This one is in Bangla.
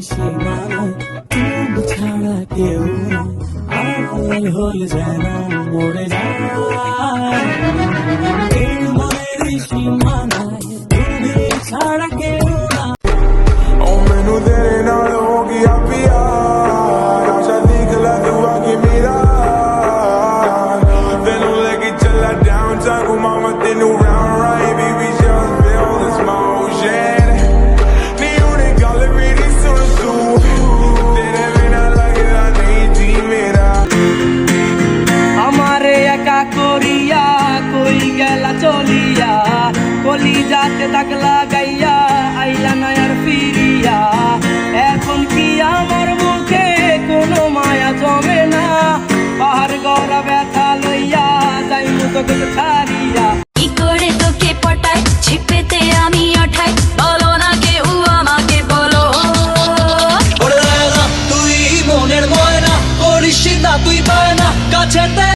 সীমানায় তুমি ছাড়া কেউ আড়াল হলে যেন মরে যায় এই মনের সীমানায় তুমি ছাড়া কেউ না। Oh, मैनू तेरे नाल हो गया प्यार आशा दिखला दुआ की मेरा तेनू लेके चला downtown घुमावा तेनू round right baby just feel this motion नी उन्हें गल मेरी सुन तू तेरे बिना लगदा नहीं जी मेरा আমারে একা করিয়া কই গেলা চলিয়া কলি যাতে দাগ লাগাইয়া আইলা না আর ফিরিয়া এখন কি আমার মুখে কোনো মায়া জমে না পাহাড় গড়া ব্যথা লইয়া যাই মুখ ছাড়িয়া কি করে তোকে পটাই ছিপেতে আমি ওঠাই বলো না কেউ আমাকে বলো তুই মনের ময়না করিস না তুই পায় না কাছেতে